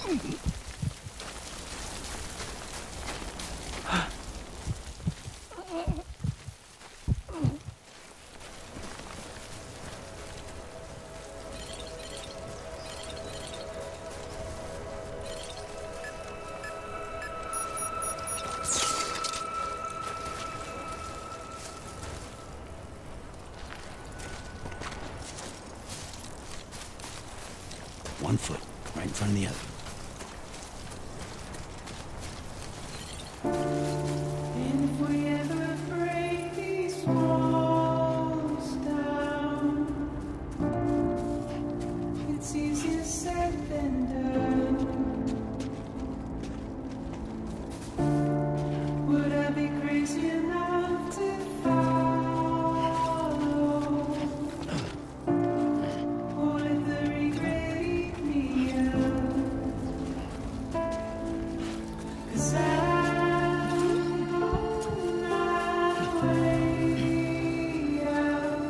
One foot, right in front of the other. And if we ever break these walls down, it's easier said than done. Would I be crazy enough to follow? Or let the regret eat me up? 'Cause I'm on my way out.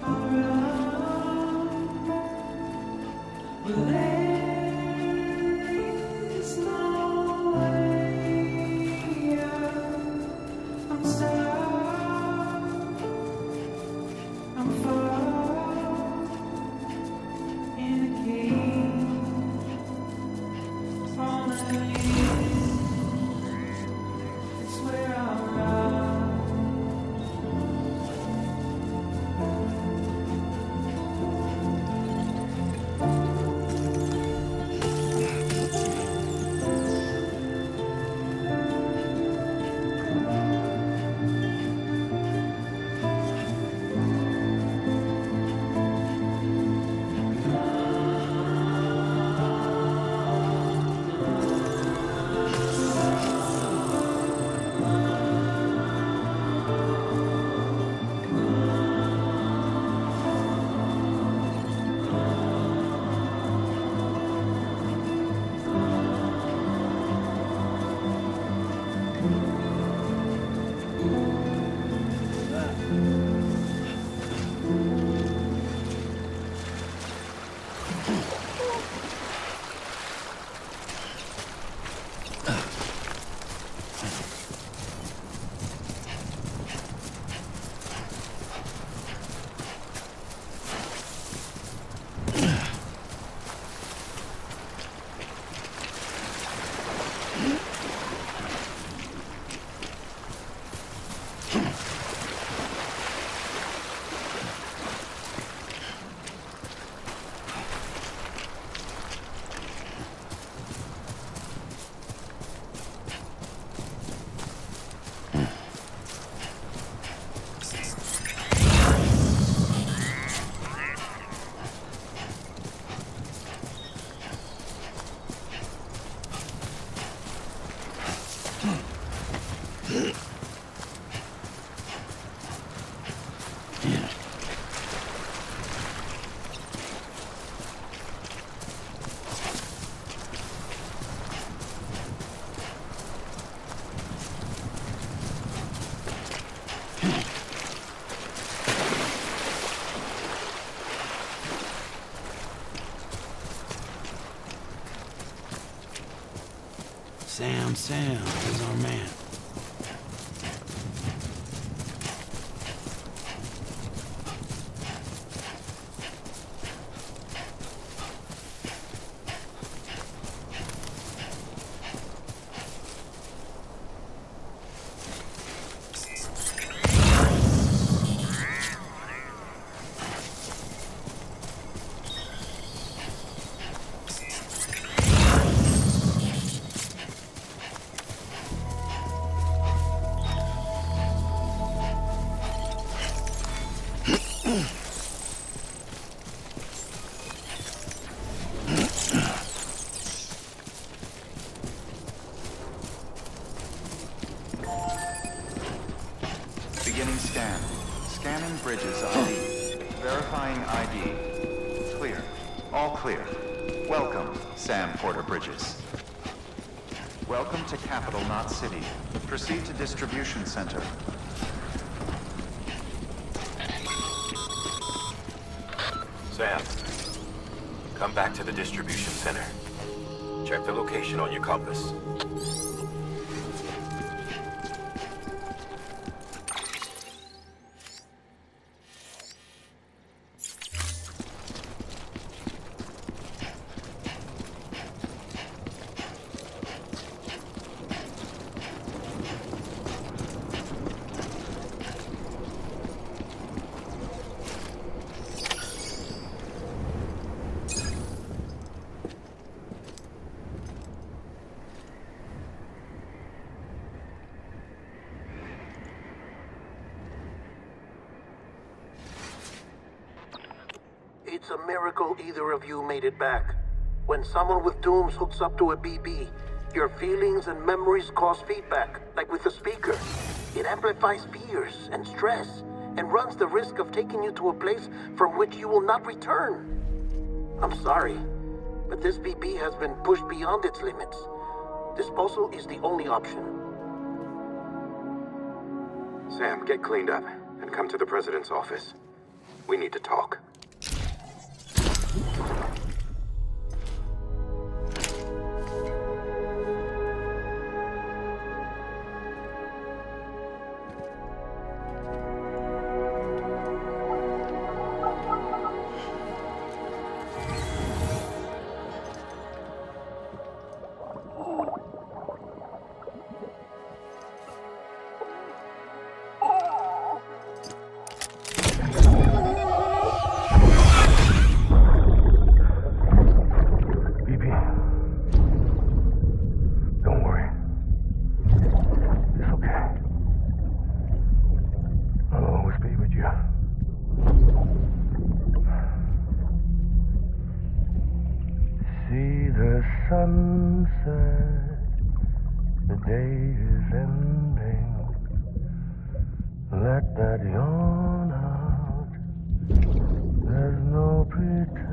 I'll run. But there's no way out. I'm stuck. I'm far in a cage. On a leash. It's where I'll run. Sam, he's our man. Beginning scan. Scanning bridges ID. Verifying ID. Clear. All clear. Welcome, Sam Porter Bridges. Welcome to Capital Knot City. Proceed to Distribution Center. Sam, come back to the distribution center. Check the location on your compass. It's a miracle either of you made it back. When someone with dooms hooks up to a BB, your feelings and memories cause feedback, like with the speaker. It amplifies fears and stress, and runs the risk of taking you to a place from which you will not return. I'm sorry, but this BB has been pushed beyond its limits. Disposal is the only option. Sam, get cleaned up and come to the president's office. We need to talk. Sunset, the day is ending. Let that yawn out. There's no pretending.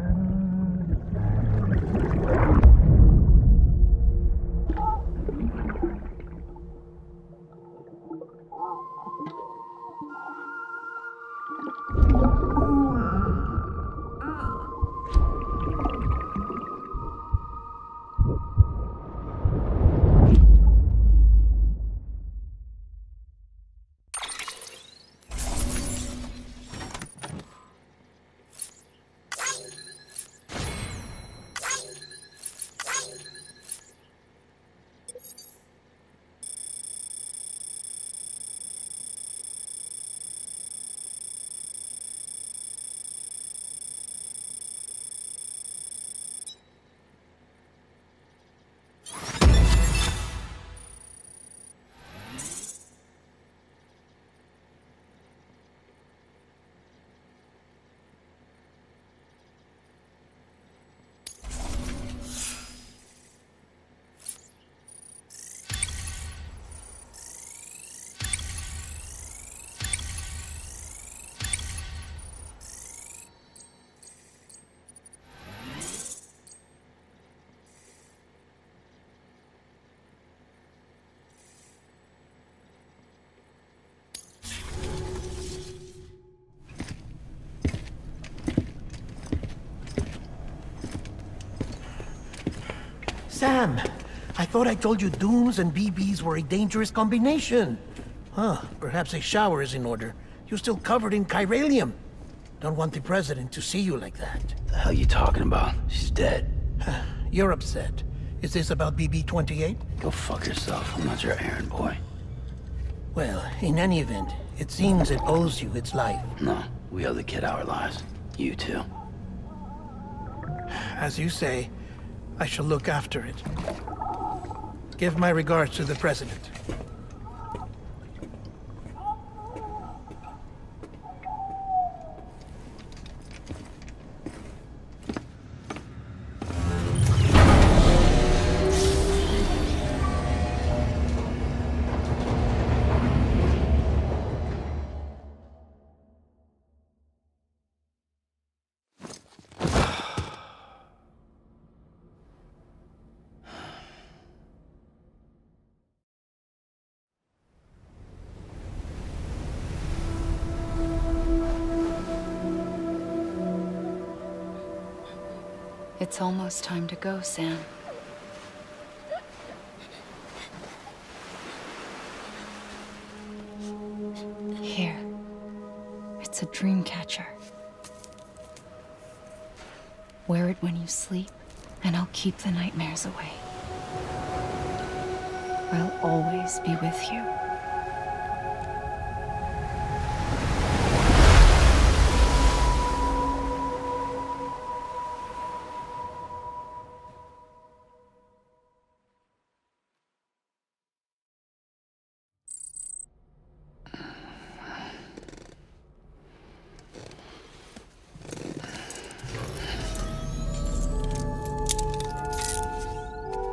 Sam, I thought I told you dooms and BBs were a dangerous combination. Huh, perhaps a shower is in order. You're still covered in chiralium. Don't want the president to see you like that. The hell you talking about? She's dead. You're upset. Is this about BB-28? Go fuck yourself. I'm not your errand boy. Well, in any event, it seems it owes you its life. No, we owe the kid our lives. You too. As you say, I shall look after it. Give my regards to the president. It's almost time to go, Sam. Here. It's a dream catcher. Wear it when you sleep, and I'll keep the nightmares away. I'll always be with you.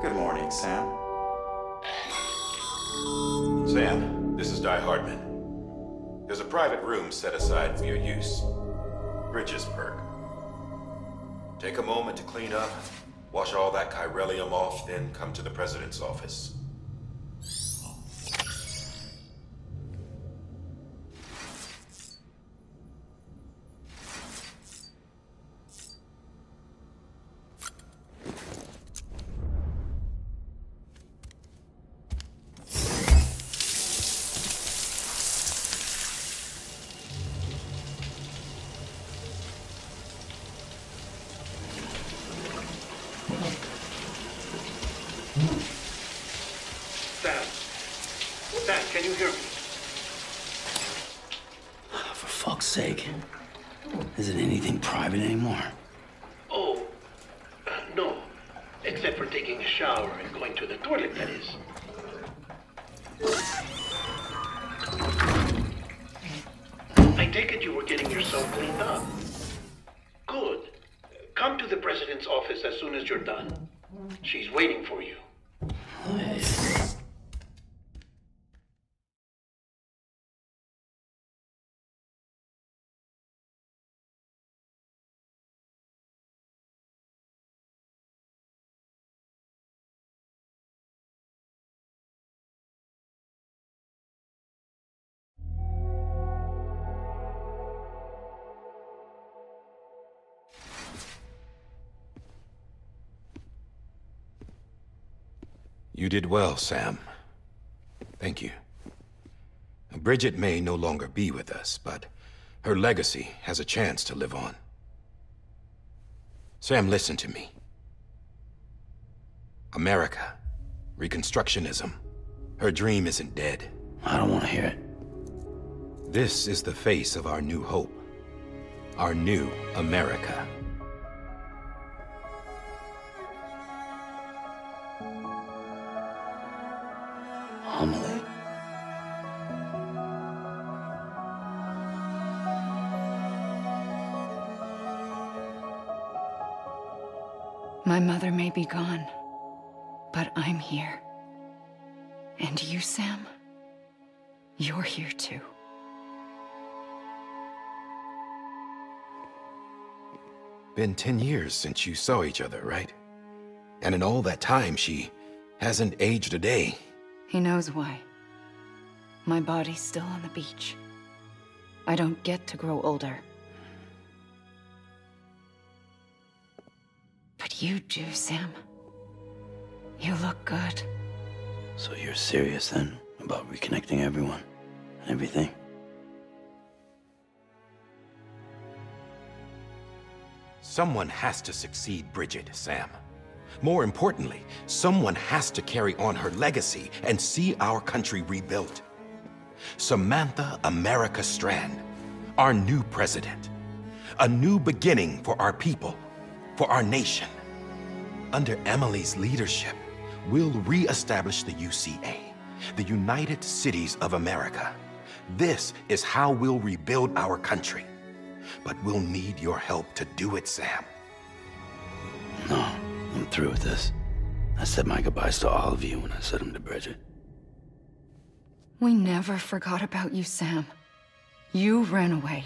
Good morning, Sam. Sam, this is Di Hardman. There's a private room set aside for your use. Bridges perk. Take a moment to clean up, wash all that chiralium off, then come to the President's office. Sam, can you hear me? For fuck's sake. Isn't anything private anymore? Oh, no. Except for taking a shower and going to the toilet, that is. I take it you were getting yourself cleaned up. Good. Come to the President's office as soon as you're done. She's waiting for you. You did well, Sam. Thank you. Bridget may no longer be with us, but her legacy has a chance to live on. Sam, listen to me. America, Reconstructionism, her dream isn't dead. I don't want to hear it. This is the face of our new hope. Our new America. Amelie. My mother may be gone, but I'm here. And you, Sam? You're here too. Been 10 years since you saw each other, right? And in all that time, she hasn't aged a day. He knows why. My body's still on the beach. I don't get to grow older. But you do, Sam. You look good. So you're serious then about reconnecting everyone and everything? Someone has to succeed Bridget, Sam. More importantly, someone has to carry on her legacy and see our country rebuilt. Samantha America Strand, our new president. A new beginning for our people, for our nation. Under Emily's leadership, we'll re-establish the UCA, the United Cities of America. This is how we'll rebuild our country. But we'll need your help to do it, Sam. No, I'm through with this. I said my goodbyes to all of you when I said them to Bridget. We never forgot about you, Sam. You ran away.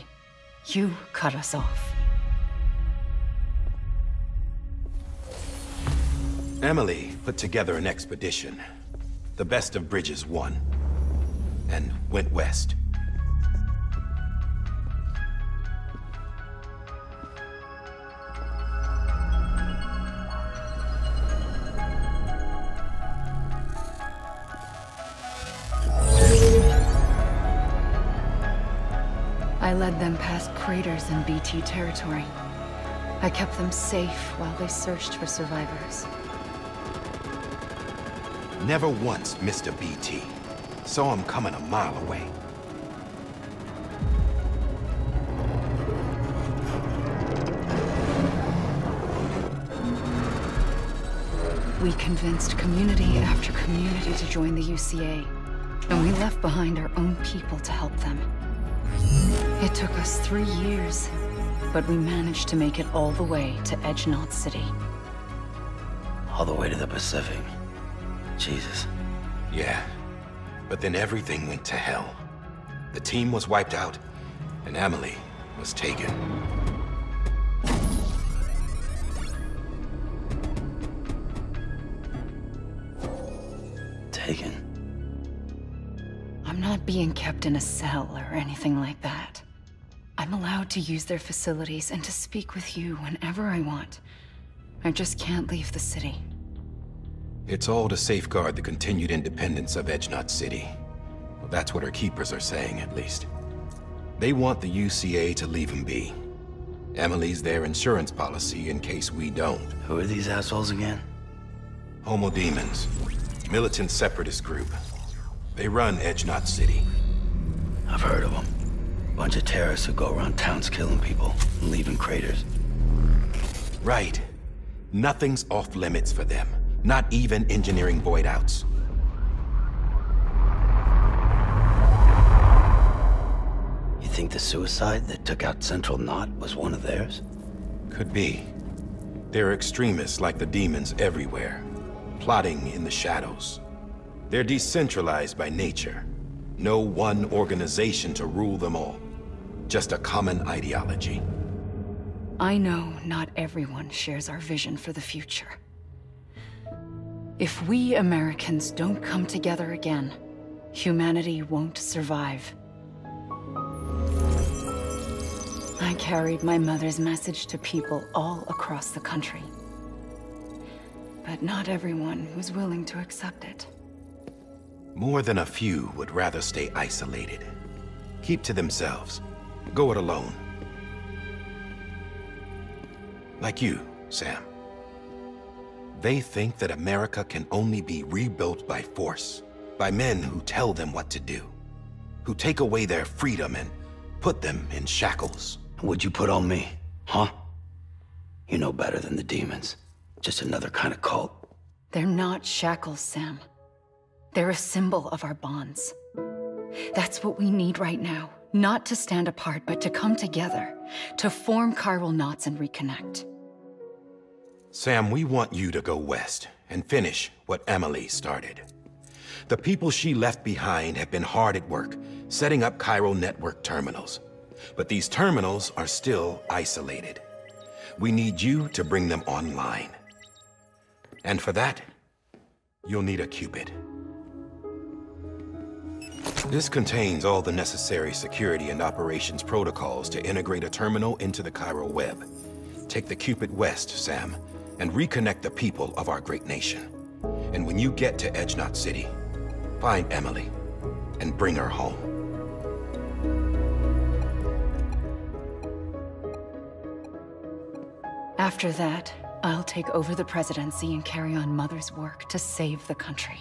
You cut us off. Emily put together an expedition. The best of Bridges won, and went west. I led them past craters in BT territory. I kept them safe while they searched for survivors. Never once missed a BT. Saw him coming a mile away. We convinced community after community to join the UCA, and we left behind our own people to help them. It took us 3 years, but we managed to make it all the way to Edgenot City. All the way to the Pacific. Jesus. Yeah, but then everything went to hell. The team was wiped out, and Emily was taken. Taken? I'm not being kept in a cell or anything like that. I'm allowed to use their facilities and to speak with you whenever I want. I just can't leave the city. It's all to safeguard the continued independence of Edgenot City. Well, that's what our keepers are saying, at least. They want the UCA to leave him be. Emily's their insurance policy in case we don't. Who are these assholes again? Homo Demons. Militant separatist group. They run Edgenot City. I've heard of them. Bunch of terrorists who go around towns killing people and leaving craters. Right. Nothing's off limits for them. Not even engineering void outs. You think the suicide that took out Central Knot was one of theirs? Could be. There are extremists like the demons everywhere, plotting in the shadows. They're decentralized by nature. No one organization to rule them all. Just a common ideology. I know not everyone shares our vision for the future. If we Americans don't come together again, humanity won't survive. I carried my mother's message to people all across the country. But not everyone was willing to accept it. More than a few would rather stay isolated. Keep to themselves. Go it alone. Like you, Sam. They think that America can only be rebuilt by force, by men who tell them what to do, who take away their freedom and put them in shackles. What'd you put on me, huh? You know better than the demons. Just another kind of cult. They're not shackles, Sam. They're a symbol of our bonds. That's what we need right now. Not to stand apart, but to come together, to form chiral knots and reconnect. Sam, we want you to go west and finish what Emily started. The people she left behind have been hard at work, setting up chiral network terminals. But these terminals are still isolated. We need you to bring them online. And for that, you'll need a Cupid. This contains all the necessary security and operations protocols to integrate a terminal into the chiral web. Take the Cupid west, Sam, and reconnect the people of our great nation. And when you get to Edgenot City, find Emily and bring her home. After that, I'll take over the presidency and carry on Mother's work to save the country.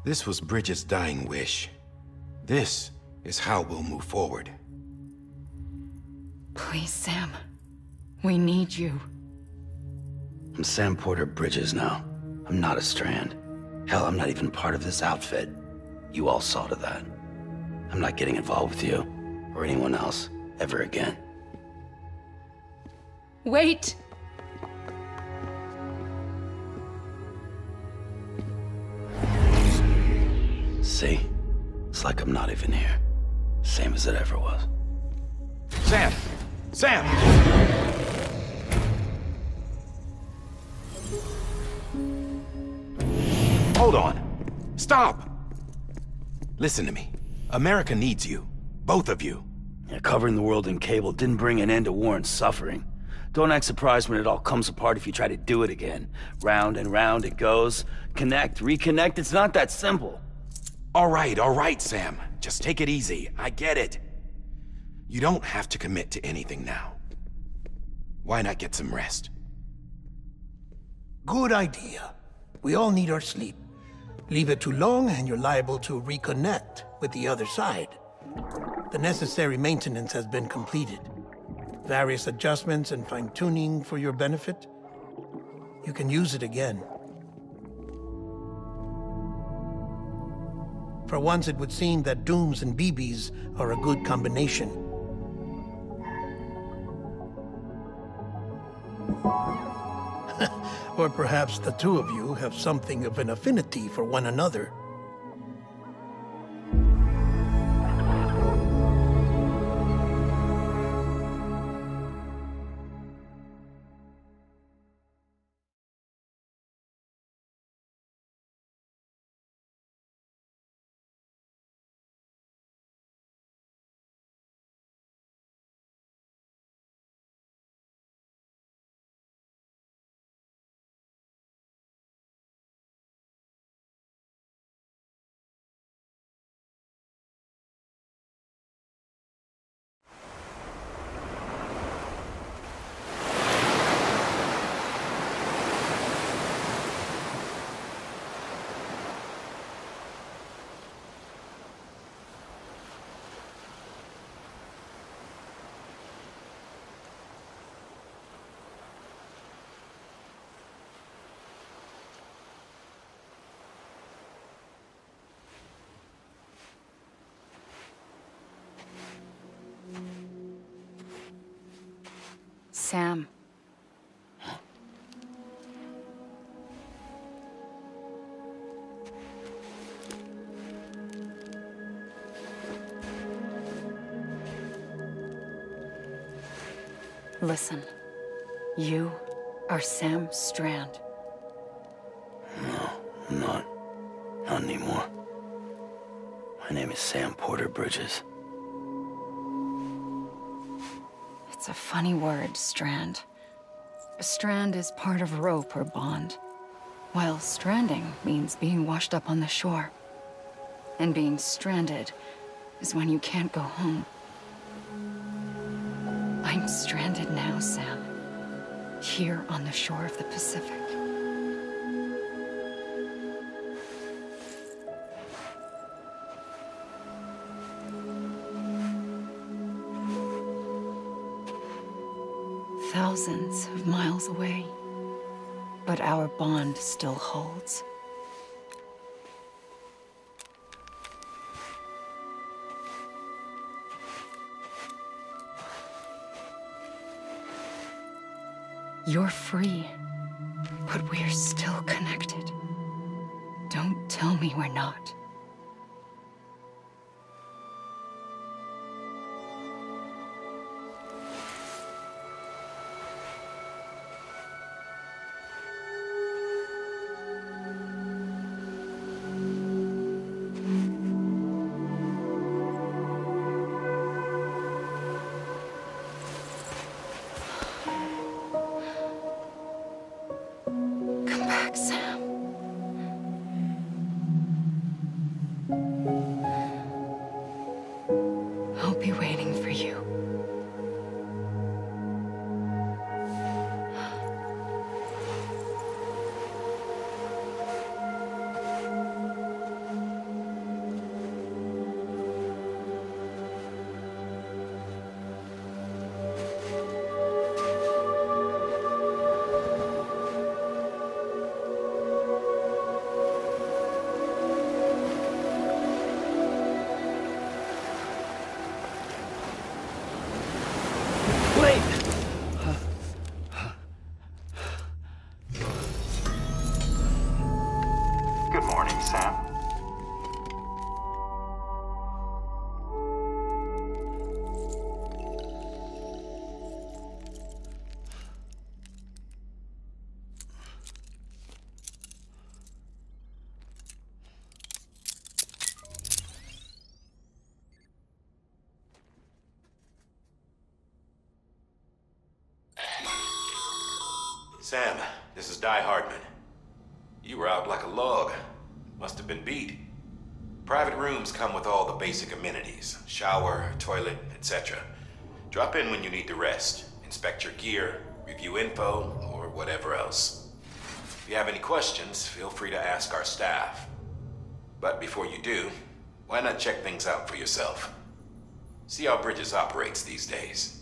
This was Bridget's dying wish. This is how we'll move forward. Please, Sam. We need you. I'm Sam Porter Bridges now. I'm not a Strand. Hell, I'm not even part of this outfit. You all saw to that. I'm not getting involved with you, or anyone else, ever again. Wait! See? It's like I'm not even here. Same as it ever was. Sam! Sam! Hold on. Stop! Listen to me. America needs you. Both of you. Yeah, covering the world in cable didn't bring an end to war and suffering. Don't act surprised when it all comes apart if you try to do it again. Round and round it goes. Connect, reconnect, it's not that simple. All right, Sam. Just take it easy. I get it. You don't have to commit to anything now. Why not get some rest? Good idea. We all need our sleep. Leave it too long and you're liable to reconnect with the other side. The necessary maintenance has been completed. Various adjustments and fine-tuning for your benefit. You can use it again. For once, it would seem that Dooms and BBs are a good combination. Or perhaps the two of you have something of an affinity for one another. Sam. Listen. You are Sam Strand. No, I'm not. Not anymore. My name is Sam Porter Bridges. It's a funny word, Strand. A strand is part of rope or bond, while stranding means being washed up on the shore. And being stranded is when you can't go home. I'm stranded now, Sam. Here on the shore of the Pacific. Thousands of miles away, but our bond still holds. You're free, but we're still connected. Don't tell me we're not. Sam. I'll be waiting for you. Good morning, Sam. Sam, this is Di Hardman. You were out like a log. Must have been beat. Private rooms come with all the basic amenities. Shower, toilet, etc. Drop in when you need to rest, inspect your gear, review info, or whatever else. If you have any questions, feel free to ask our staff. But before you do, why not check things out for yourself? See how Bridges operates these days.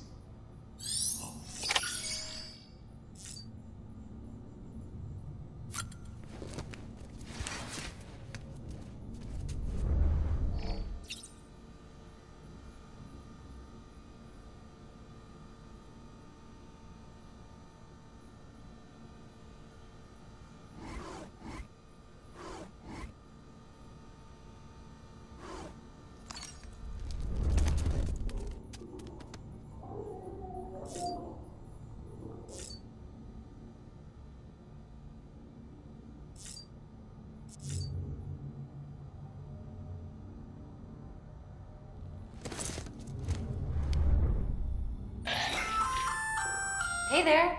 Hey there.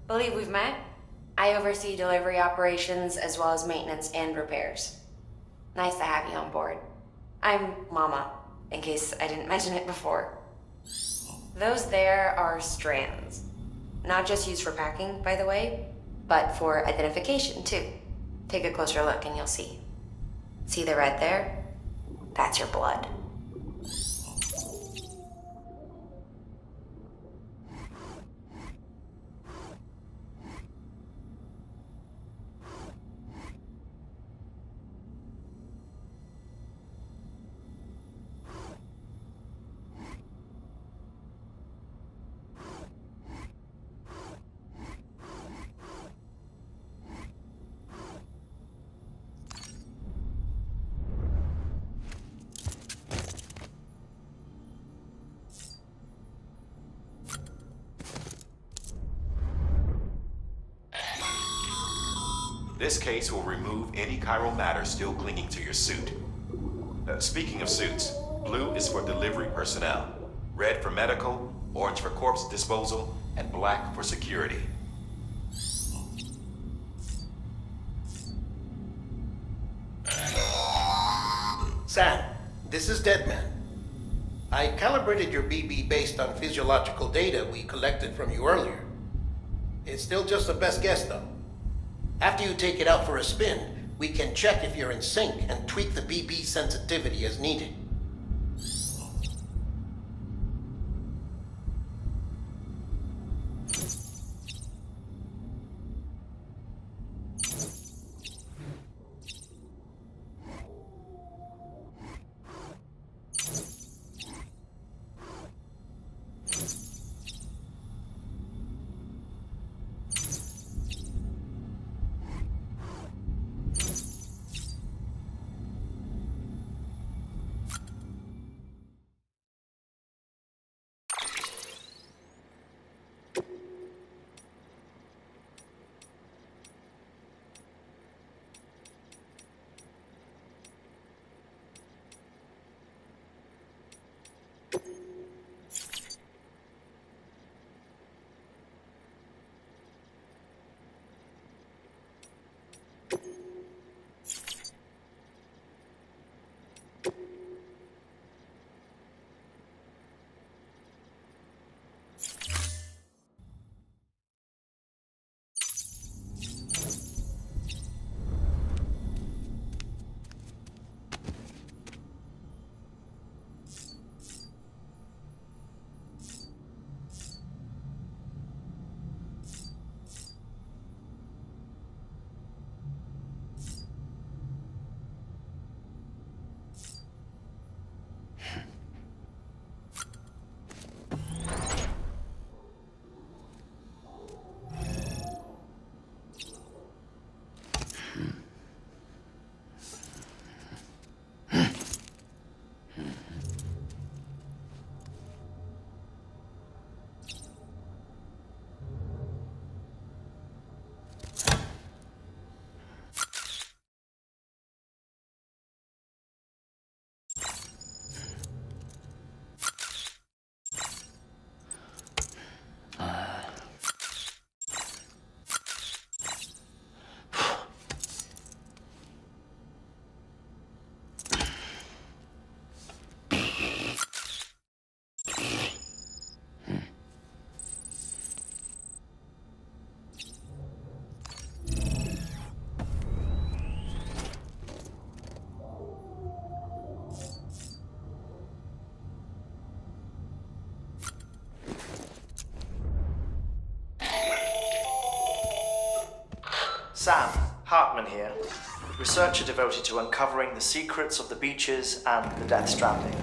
Believe we've met. I oversee delivery operations as well as maintenance and repairs. Nice to have you on board. I'm Mama, in case I didn't mention it before. Those there are strands. Not just used for packing, by the way, but for identification too. Take a closer look and you'll see. See the red there? That's your blood. This case will remove any chiral matter still clinging to your suit. Speaking of suits, blue is for delivery personnel, red for medical, orange for corpse disposal, and black for security. Sam, this is Deadman. I calibrated your BB based on physiological data we collected from you earlier. It's still just a best guess, though. After you take it out for a spin, we can check if you're in sync and tweak the BB sensitivity as needed. here, researcher devoted to uncovering the secrets of the beaches and the Death Stranding,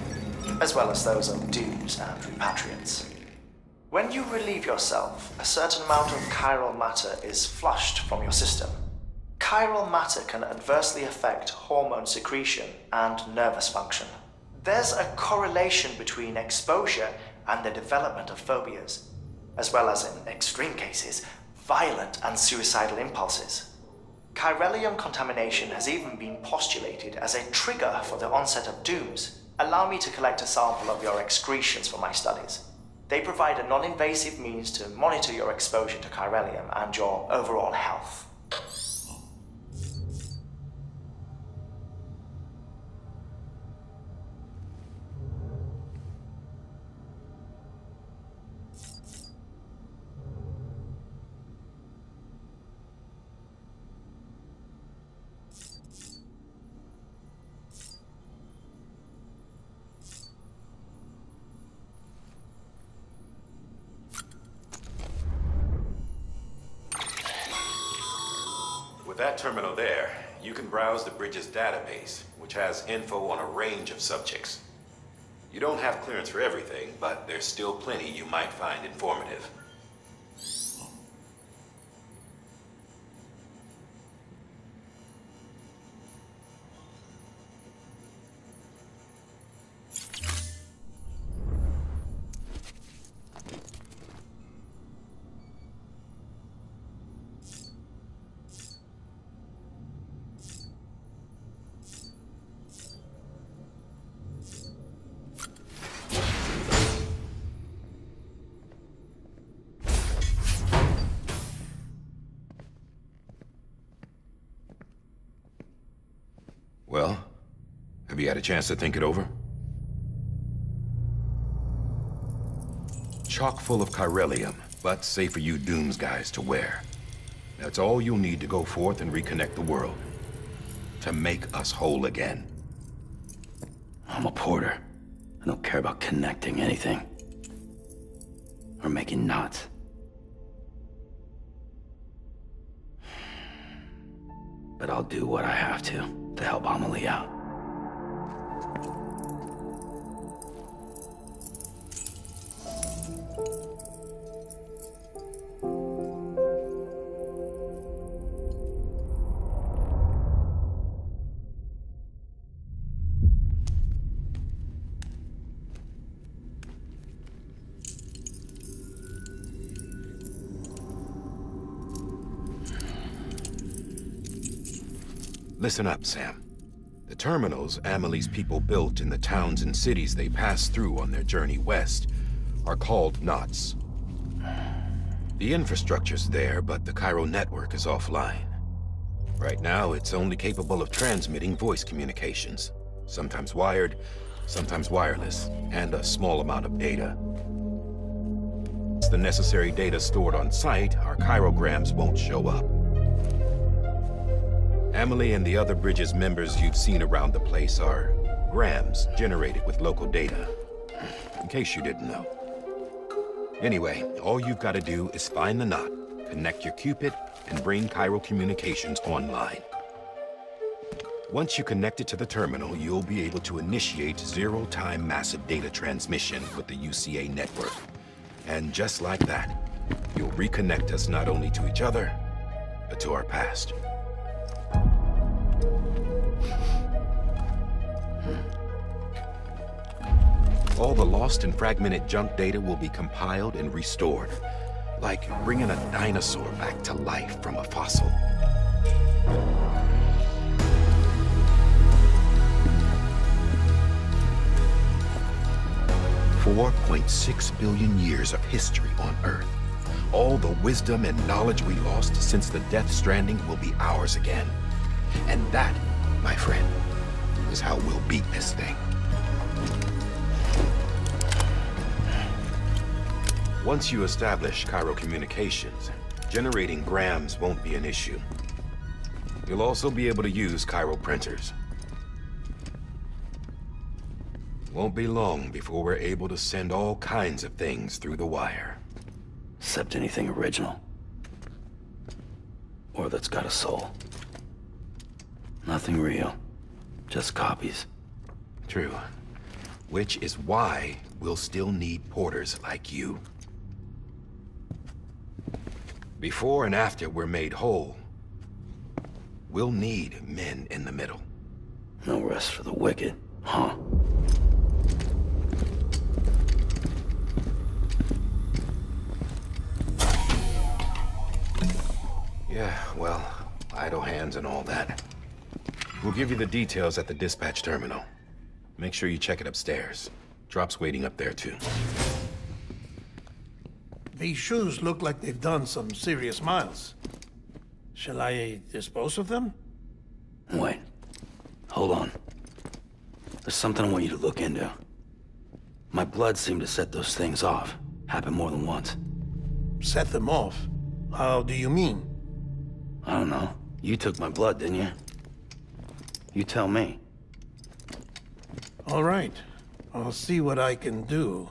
as well as those of dooms and repatriants. When you relieve yourself, a certain amount of chiral matter is flushed from your system. Chiral matter can adversely affect hormone secretion and nervous function. There's a correlation between exposure and the development of phobias, as well as, in extreme cases, violent and suicidal impulses. Chiralium contamination has even been postulated as a trigger for the onset of dooms. Allow me to collect a sample of your excretions for my studies. They provide a non-invasive means to monitor your exposure to chiralium and your overall health. With that terminal there, you can browse the bridge's database, which has info on a range of subjects. You don't have clearance for everything, but there's still plenty you might find informative. Well, have you had a chance to think it over? Chock full of chiralium, but safe for you Dooms guys to wear. That's all you'll need to go forth and reconnect the world. To make us whole again. I'm a porter. I don't care about connecting anything. Or making knots. But I'll do what I have to help Amelie out. Listen up, Sam. The terminals Amelie's people built in the towns and cities they passed through on their journey west are called knots. The infrastructure's there, but the Cairo network is offline. Right now, it's only capable of transmitting voice communications, sometimes wired, sometimes wireless, and a small amount of data. Once the necessary data stored on site, our chirograms won't show up. Amelie and the other Bridges members you've seen around the place are grams generated with local data, in case you didn't know. Anyway, all you've got to do is find the knot, connect your Cupid, and bring Cairo communications online. Once you connect it to the terminal, you'll be able to initiate zero-time massive data transmission with the UCA network. And just like that, you'll reconnect us not only to each other, but to our past. All the lost and fragmented junk data will be compiled and restored, like bringing a dinosaur back to life from a fossil. $4.6 billion years of history on Earth. All the wisdom and knowledge we lost since the Death Stranding will be ours again. And that, my friend, is how we'll beat this thing. Once you establish Cairo communications, generating grams won't be an issue. You'll also be able to use Cairo printers. Won't be long before we're able to send all kinds of things through the wire. Except anything original. Or that's got a soul. Nothing real. Just copies. True. Which is why we'll still need porters like you. Before and after we're made whole, we'll need men in the middle. No rest for the wicked, huh? Yeah, well, idle hands and all that. We'll give you the details at the dispatch terminal. Make sure you check it upstairs. Drop's waiting up there, too. These shoes look like they've done some serious miles. Shall I dispose of them? Wait. Hold on. There's something I want you to look into. My blood seemed to set those things off. Happened more than once. Set them off? How do you mean? I don't know. You took my blood, didn't you? You tell me. All right. I'll see what I can do.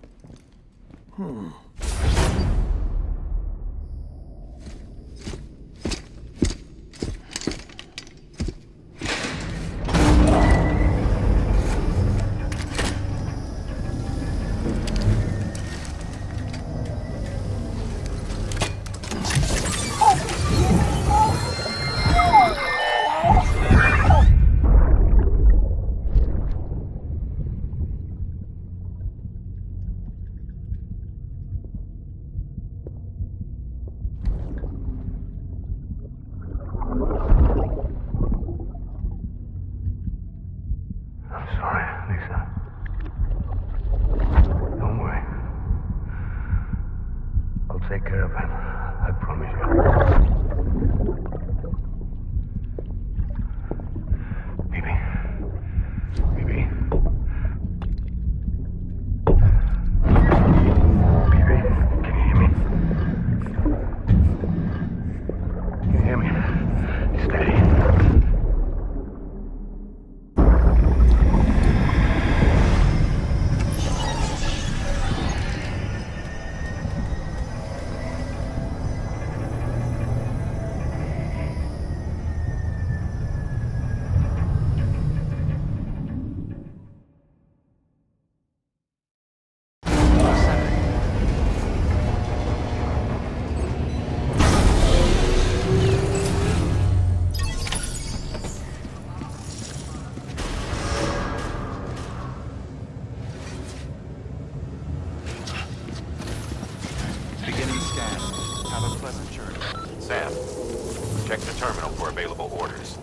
I'm sorry, Lisa. Don't worry. I'll take care of him. I promise you. Baby. Baby. Baby, can you hear me? Can you hear me? Steady. Beginning scan. Have a pleasant journey. Sam, check the terminal for available orders.